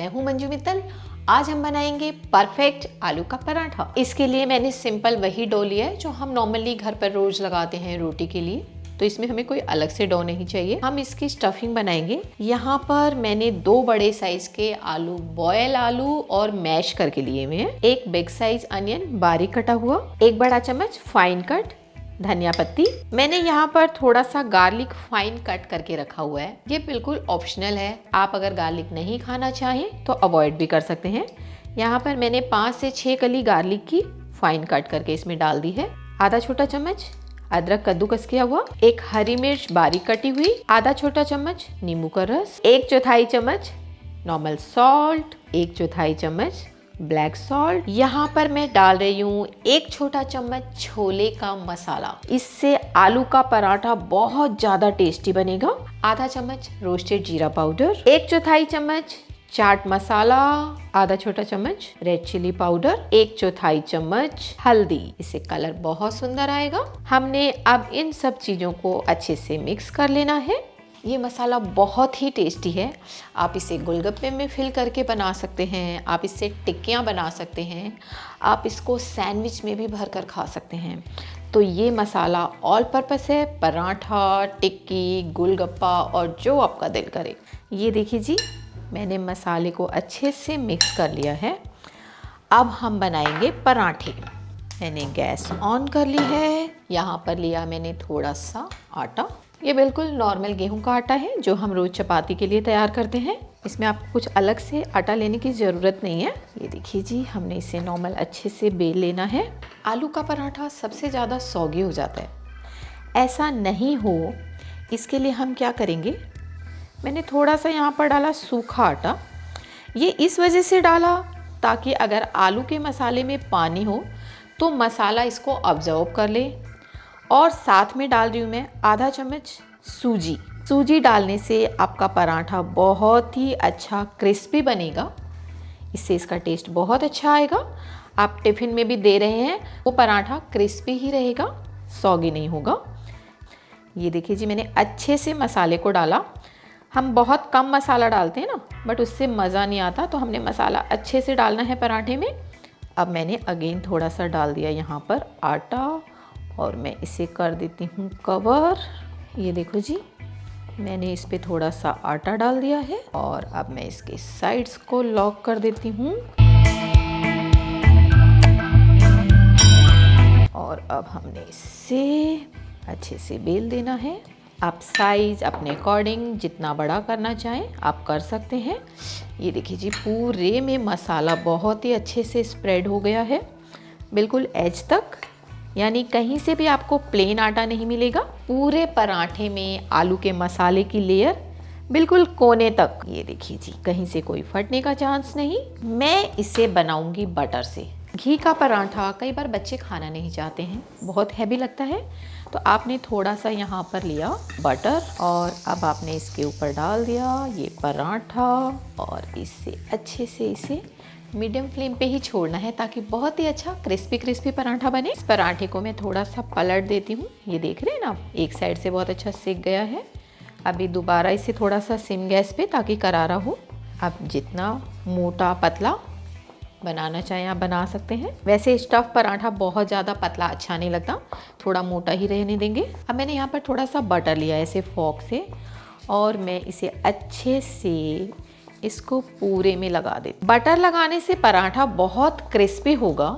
मैं हूं मंजू मित्तल। आज हम बनाएंगे परफेक्ट आलू का पराठा। इसके लिए मैंने सिंपल वही डो लिया है जो हम नॉर्मली घर पर रोज लगाते हैं रोटी के लिए। तो इसमें हमें कोई अलग से डो नहीं चाहिए। हम इसकी स्टफिंग बनाएंगे। यहाँ पर मैंने 2 बड़े साइज के आलू, बॉयल आलू और मैश करके लिए हुए हैं। एक बिग साइज अनियन बारीक कटा हुआ, 1 बड़ा चम्मच फाइन कट धनिया पत्ती। मैंने यहाँ पर थोड़ा सा गार्लिक फाइन कट करके रखा हुआ है। ये बिल्कुल ऑप्शनल है, आप अगर गार्लिक नहीं खाना चाहें तो अवॉइड भी कर सकते हैं। यहाँ पर मैंने 5 से 6 कली गार्लिक की फाइन कट करके इसमें डाल दी है। आधा छोटा चम्मच अदरक कद्दूकस किया हुआ, 1 हरी मिर्च बारीक कटी हुई, आधा छोटा चम्मच नींबू का रस, 1/4 चम्मच नॉर्मल सॉल्ट, 1/4 चम्मच ब्लैक सॉल्ट। यहाँ पर मैं डाल रही हूँ 1 छोटा चम्मच छोले का मसाला। इससे आलू का पराठा बहुत ज्यादा टेस्टी बनेगा। आधा चम्मच रोस्टेड जीरा पाउडर, 1/4 चम्मच चाट मसाला, आधा छोटा चम्मच रेड चिली पाउडर, 1/4 चम्मच हल्दी। इससे कलर बहुत सुंदर आएगा। हमने अब इन सब चीजों को अच्छे से मिक्स कर लेना है। ये मसाला बहुत ही टेस्टी है। आप इसे गोलगप्पे में फिल करके बना सकते हैं, आप इससे टिक्कियाँ बना सकते हैं, आप इसको सैंडविच में भी भर कर खा सकते हैं। तो ये मसाला ऑल पर्पस है, पराठा, टिक्की, गोलगप्पा और जो आपका दिल करे। ये देखिए जी, मैंने मसाले को अच्छे से मिक्स कर लिया है। अब हम बनाएंगे पराठे। मैंने गैस ऑन कर ली है। यहाँ पर लिया मैंने थोड़ा सा आटा। ये बिल्कुल नॉर्मल गेहूं का आटा है जो हम रोज चपाती के लिए तैयार करते हैं। इसमें आपको कुछ अलग से आटा लेने की ज़रूरत नहीं है। ये देखिए जी, हमने इसे नॉर्मल अच्छे से बेल लेना है। आलू का पराठा सबसे ज़्यादा सौगी हो जाता है, ऐसा नहीं हो इसके लिए हम क्या करेंगे, मैंने थोड़ा सा यहाँ पर डाला सूखा आटा। ये इस वजह से डाला ताकि अगर आलू के मसाले में पानी हो तो मसाला इसको ऑब्जर्व कर ले। और साथ में डाल रही हूँ मैं आधा चम्मच सूजी। सूजी डालने से आपका पराठा बहुत ही अच्छा क्रिस्पी बनेगा। इससे इसका टेस्ट बहुत अच्छा आएगा। आप टिफ़िन में भी दे रहे हैं वो पराठा क्रिस्पी ही रहेगा, सौगी नहीं होगा। ये देखिए जी, मैंने अच्छे से मसाले को डाला। हम बहुत कम मसाला डालते हैं ना, बट उससे मज़ा नहीं आता, तो हमने मसाला अच्छे से डालना है पराठे में। अब मैंने अगेन थोड़ा सा डाल दिया यहाँ पर आटा और मैं इसे कर देती हूँ कवर। ये देखो जी, मैंने इस पे थोड़ा सा आटा डाल दिया है और अब मैं इसके साइड्स को लॉक कर देती हूँ। और अब हमने इसे अच्छे से बेल देना है। आप साइज़ अपने अकॉर्डिंग जितना बड़ा करना चाहें आप कर सकते हैं। ये देखिए जी, पूरे में मसाला बहुत ही अच्छे से स्प्रेड हो गया है, बिल्कुल एज तक, यानी कहीं से भी आपको प्लेन आटा नहीं मिलेगा। पूरे पराठे में आलू के मसाले की लेयर बिल्कुल कोने तक। ये देखिए जी, कहीं से कोई फटने का चांस नहीं। मैं इसे बनाऊंगी बटर से। घी का पराठा कई बार बच्चे खाना नहीं चाहते हैं, बहुत हैवी लगता है, तो आपने थोड़ा सा यहाँ पर लिया बटर और अब आपने इसके ऊपर डाल दिया ये पराठा और इससे अच्छे से इसे मीडियम फ्लेम पे ही छोड़ना है ताकि बहुत ही अच्छा क्रिस्पी क्रिस्पी पराठा बने। इस पराठे को मैं थोड़ा सा पलट देती हूँ। ये देख रहे हैं ना, एक साइड से बहुत अच्छा सिक गया है। अभी दोबारा इसे थोड़ा सा सिम गैस पे ताकि करारा हो। अब जितना मोटा पतला बनाना चाहें आप बना सकते हैं। वैसे स्टफ पराठा बहुत ज़्यादा पतला अच्छा नहीं लगता, थोड़ा मोटा ही रहने देंगे। अब मैंने यहाँ पर थोड़ा सा बटर लिया है ऐसे फॉक से और मैं इसे अच्छे से इसको पूरे में लगा देती। बटर लगाने से पराठा बहुत क्रिस्पी होगा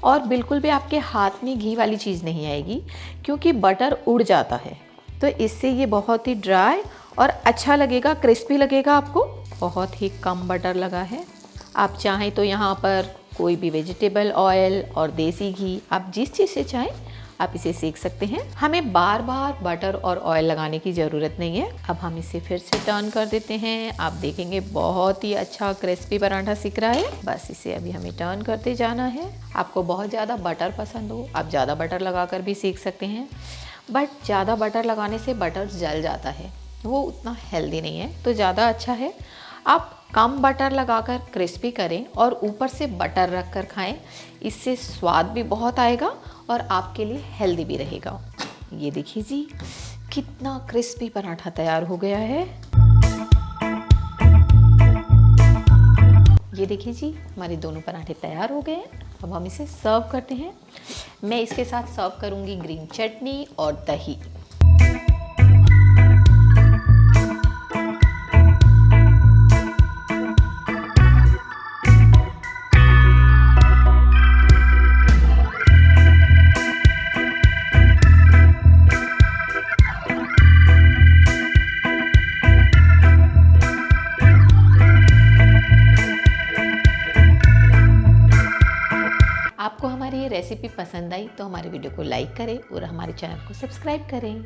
और बिल्कुल भी आपके हाथ में घी वाली चीज़ नहीं आएगी क्योंकि बटर उड़ जाता है। तो इससे ये बहुत ही ड्राई और अच्छा लगेगा, क्रिस्पी लगेगा आपको। बहुत ही कम बटर लगा है। आप चाहें तो यहाँ पर कोई भी वेजिटेबल ऑयल और देसी घी, आप जिस चीज़ से चाहें आप इसे सेक सकते हैं। हमें बार बार बटर और ऑयल लगाने की ज़रूरत नहीं है। अब हम इसे फिर से टर्न कर देते हैं। आप देखेंगे बहुत ही अच्छा क्रिस्पी पराठा सिक रहा है। बस इसे अभी हमें टर्न करते जाना है। आपको बहुत ज़्यादा बटर पसंद हो आप ज़्यादा बटर लगाकर भी सेक सकते हैं, बट ज़्यादा बटर लगाने से बटर जल जाता है, वो उतना हेल्दी नहीं है। तो ज़्यादा अच्छा है आप कम बटर लगाकर क्रिस्पी करें और ऊपर से बटर रख कर खाएँ। इससे स्वाद भी बहुत आएगा और आपके लिए हेल्दी भी रहेगा। ये देखिए जी, कितना क्रिस्पी पराठा तैयार हो गया है। ये देखिए जी, हमारे दोनों पराठे तैयार हो गए हैं। अब हम इसे सर्व करते हैं। मैं इसके साथ सर्व करूँगी ग्रीन चटनी और दही। आपको हमारी ये रेसिपी पसंद आई तो हमारे वीडियो को लाइक करें और हमारे चैनल को सब्सक्राइब करें।